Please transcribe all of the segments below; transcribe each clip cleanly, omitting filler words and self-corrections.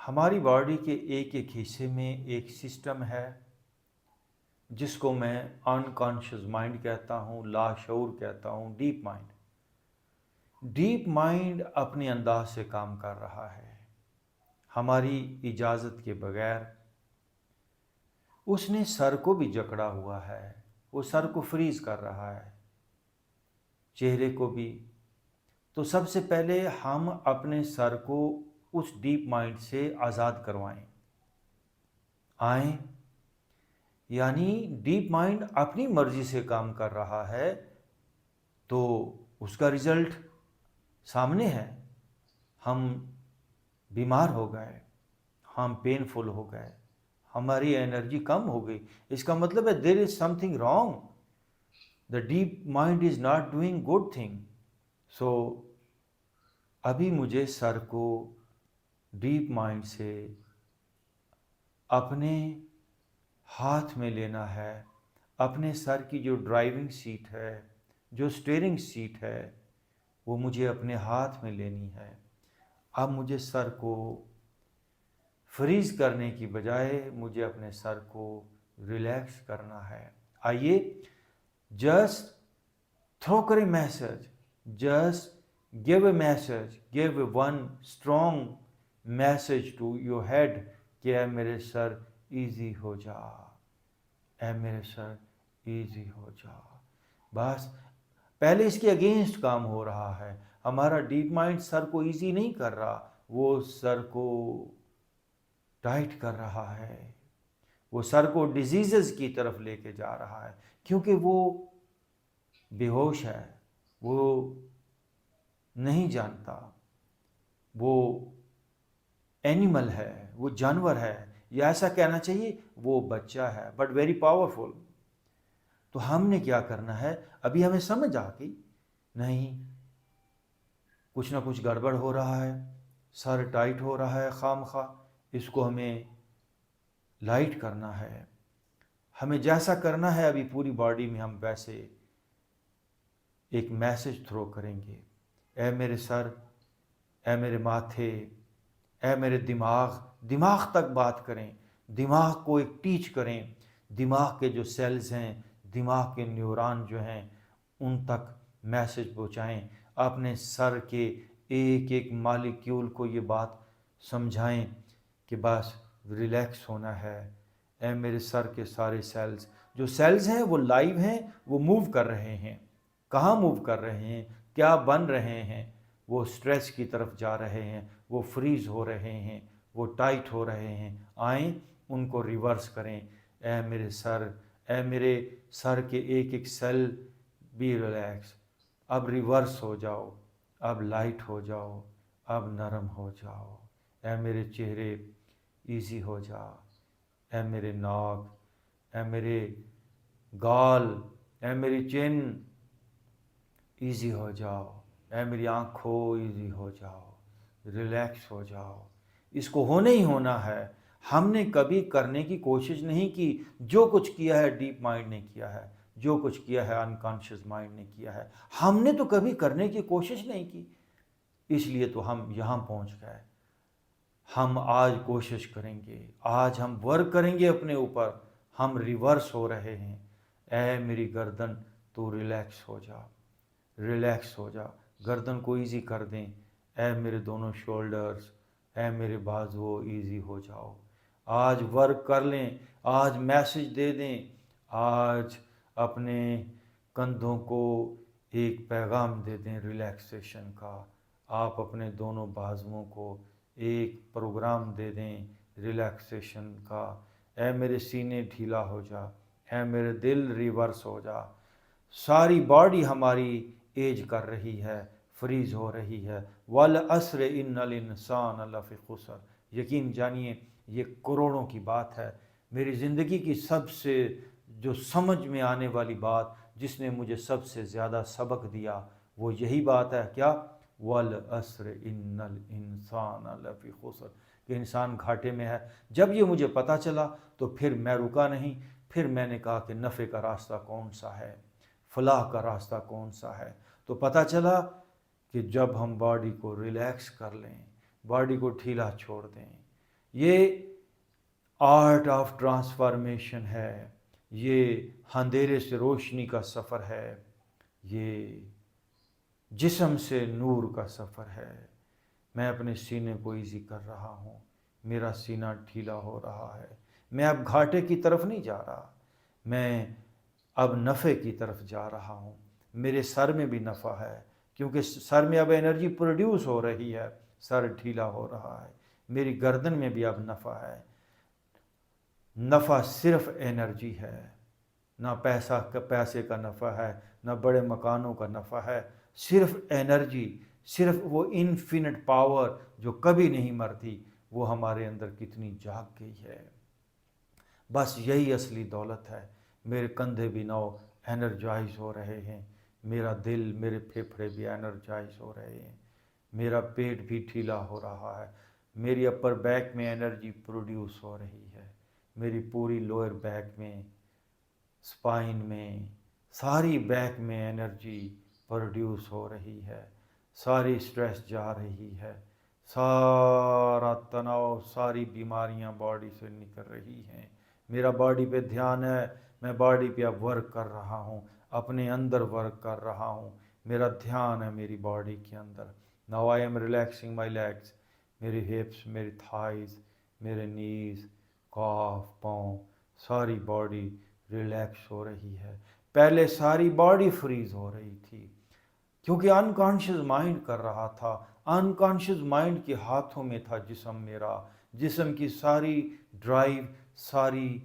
ہماری باڈی کے ایک ایک حصے میں ایک سسٹم ہے جس کو میں انکانشیس مائنڈ کہتا ہوں، لاشعور کہتا ہوں، ڈیپ مائنڈ۔ ڈیپ مائنڈ اپنے انداز سے کام کر رہا ہے ہماری اجازت کے بغیر۔ اس نے سر کو بھی جکڑا ہوا ہے، وہ سر کو فریز کر رہا ہے، چہرے کو بھی۔ تو سب سے پہلے ہم اپنے سر کو اس ڈیپ مائنڈ سے آزاد کروائیں آئیں، یعنی ڈیپ مائنڈ اپنی مرضی سے کام کر رہا ہے تو اس کا رزلٹ سامنے ہے۔ ہم بیمار ہو گئے، ہم پینفل ہو گئے، ہماری انرجی کم ہو گئی، اس کا مطلب ہے there is something wrong, the deep mind is not doing good thing. So ابھی مجھے سر کو ڈیپ مائنڈ سے اپنے ہاتھ میں لینا ہے، اپنے سر کی جو ڈرائیونگ سیٹ ہے، جو سٹیئرنگ سیٹ ہے، وہ مجھے اپنے ہاتھ میں لینی ہے۔ اب مجھے سر کو فریز کرنے کی بجائے مجھے اپنے سر کو ریلیکس کرنا ہے۔ آئیے جسٹ تھرو کریں message, just give a message, give a one strong message to your head کہ اے میرے سر ایزی ہو جا، اے میرے سر ایزی ہو جا۔ بس پہلے اس کے اگینسٹ کام ہو رہا ہے، ہمارا ڈیپ مائنڈ سر کو ایزی نہیں کر رہا، وہ سر کو ٹائٹ کر رہا ہے، وہ سر کو ڈیزیزز کی طرف لے کے جا رہا ہے، کیونکہ وہ بے ہوش ہے، وہ نہیں جانتا، وہ اینیمل ہے، وہ جانور ہے، یا ایسا کہنا چاہیے وہ بچہ ہے بٹ ویری پاورفل۔ تو ہم نے کیا کرنا ہے؟ ابھی ہمیں سمجھ آ گئی نہیں، کچھ نہ کچھ گڑبڑ ہو رہا ہے، سر ٹائٹ ہو رہا ہے خواہ مخواہ، اس کو ہمیں لائٹ کرنا ہے۔ ہمیں جیسا کرنا ہے ابھی پوری باڈی میں ہم ویسے ایک میسج تھرو کریں گے۔ اے میرے سر، اے میرے ماتھے، اے میرے دماغ، دماغ تک بات کریں، دماغ کو ایک ٹیچ کریں، دماغ کے جو سیلز ہیں، دماغ کے نیورون جو ہیں، ان تک میسج پہنچائیں، اپنے سر کے ایک ایک مالیکیول کو یہ بات سمجھائیں کہ بس ریلیکس ہونا ہے۔ اے میرے سر کے سارے سیلز، جو سیلز ہیں وہ لائیو ہیں، وہ موو کر رہے ہیں۔ کہاں موو کر رہے ہیں؟ کیا بن رہے ہیں؟ وہ سٹریس کی طرف جا رہے ہیں، وہ فریز ہو رہے ہیں، وہ ٹائٹ ہو رہے ہیں۔ آئیں ان کو ریورس کریں۔ اے میرے سر، اے میرے سر کے ایک ایک سیل بی ریلیکس، اب ریورس ہو جاؤ، اب لائٹ ہو جاؤ، اب نرم ہو جاؤ۔ اے میرے چہرے ایزی ہو جا، اے میرے ناک، اے میرے گال، اے میری چین ایزی ہو جاؤ، اے میری آنکھوں ایزی ہو جاؤ، ریلیکس ہو جاؤ۔ اس کو ہونا ہی ہونا ہے۔ ہم نے کبھی کرنے کی کوشش نہیں کی، جو کچھ کیا ہے ڈیپ مائنڈ نے کیا ہے، جو کچھ کیا ہے انکانشیس مائنڈ نے کیا ہے، ہم نے تو کبھی کرنے کی کوشش نہیں کی، اس لیے تو ہم یہاں پہنچ گئے۔ ہم آج کوشش کریں گے، آج ہم ورک کریں گے اپنے اوپر، ہم ریورس ہو رہے ہیں۔ اے میری گردن تو ریلیکس ہو جا، ریلیکس ہو جا، گردن کو ایزی کر دیں۔ اے میرے دونوں شولڈرز، اے میرے بازو ایزی ہو جاؤ۔ آج ورک کر لیں، آج میسج دے دیں، آج اپنے کندھوں کو ایک پیغام دے دیں ریلیکسیشن کا۔ آپ اپنے دونوں بازوؤں کو ایک پروگرام دے دیں ریلیکسیشن کا۔ اے میرے سینے ڈھیلا ہو جا، اے میرے دل ریورس ہو جا۔ ساری باڈی ہماری ایج کر رہی ہے، فریز ہو رہی ہے۔ وَالْعَصْرِ إِنَّ الْإِنسَانَ لَفِي خُسْرٍ، یقین جانیے یہ کروڑوں کی بات ہے۔ میری زندگی کی سب سے جو سمجھ میں آنے والی بات، جس نے مجھے سب سے زیادہ سبق دیا، وہ یہی بات ہے۔ کیا؟ وَالْعَصْرِ إِنَّ الْإِنسَانَ لَفِي خُسْرٍ، کہ انسان گھاٹے میں ہے۔ جب یہ مجھے پتہ چلا تو پھر میں رکا نہیں، پھر میں نے کہا کہ نفع کا راستہ کون سا ہے، فلاح کا راستہ کون سا ہے۔ تو پتہ چلا کہ جب ہم باڈی کو ریلیکس کر لیں، باڈی کو ڈھیلا چھوڑ دیں، یہ آرٹ آف ٹرانسفارمیشن ہے، یہ اندھیرے سے روشنی کا سفر ہے، یہ جسم سے نور کا سفر ہے۔ میں اپنے سینے کو ایزی کر رہا ہوں، میرا سینہ ڈھیلا ہو رہا ہے۔ میں اب گھاٹے کی طرف نہیں جا رہا، میں اب نفع کی طرف جا رہا ہوں۔ میرے سر میں بھی نفع ہے، کیونکہ سر میں اب انرجی پروڈیوس ہو رہی ہے، سر ڈھیلا ہو رہا ہے۔ میری گردن میں بھی اب نفع ہے۔ نفع صرف انرجی ہے، نہ پیسے کا نفع ہے، نہ بڑے مکانوں کا نفع ہے، صرف انرجی، صرف وہ انفینٹ پاور جو کبھی نہیں مرتی، وہ ہمارے اندر کتنی جاگ گئی ہے۔ بس یہی اصلی دولت ہے۔ میرے کندھے بھی نو انرجائز ہو رہے ہیں، میرا دل، میرے پھیپھڑے بھی انرجائز ہو رہے ہیں، میرا پیٹ بھی ڈھیلا ہو رہا ہے، میری اپر بیک میں انرجی پروڈیوس ہو رہی ہے، میری پوری لوئر بیک میں، سپائن میں، ساری بیک میں انرجی پروڈیوس ہو رہی ہے، ساری سٹریس جا رہی ہے، سارا تناؤ، ساری بیماریاں باڈی سے نکل رہی ہیں۔ میرا باڈی پہ دھیان ہے، میں باڈی پہ اب ورک کر رہا ہوں، اپنے اندر ورک کر رہا ہوں، میرا دھیان ہے میری باڈی کے اندر۔ Now I am relaxing my legs, میری ہپس، میری تھائز، میرے نیز، کاف، پاؤں، ساری باڈی ریلیکس ہو رہی ہے۔ پہلے ساری باڈی فریز ہو رہی تھی، کیونکہ انکانشیس مائنڈ کر رہا تھا، انکانشیس مائنڈ کے ہاتھوں میں تھا جسم میرا، جسم کی ساری ڈرائیو، ساری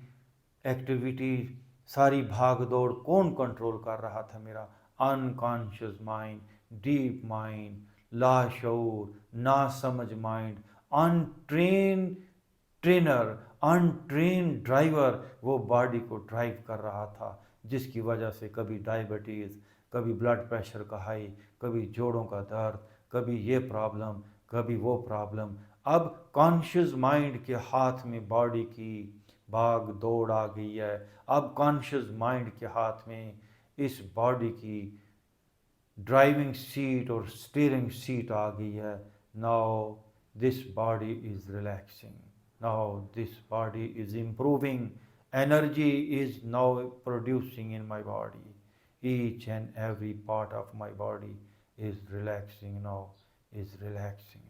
ایکٹیویٹی، ساری بھاگ دوڑ کون کنٹرول کر رہا تھا؟ میرا انکانشیس مائنڈ، ڈیپ مائنڈ، لاشعور، ناسمجھ مائنڈ، انٹرین ٹرینر، انٹرین ڈرائیور وہ باڈی کو ڈرائیو کر رہا تھا، جس کی وجہ سے کبھی ڈائبٹیز، کبھی بلڈ پریشر کا ہائی، کبھی جوڑوں کا درد، کبھی یہ پرابلم، کبھی وہ پرابلم۔ اب کانشیس مائنڈ کے ہاتھ میں باڈی کی بھاگ دوڑ آ گئی ہے، اب کانشیس مائنڈ کے ہاتھ میں اس باڈی کی ڈرائیونگ سیٹ اور اسٹیئرنگ سیٹ آ گئی ہے۔ Now this body is relaxing, now this body is improving, energy is now producing in my body. Each and every part of my body is relaxing now, is relaxing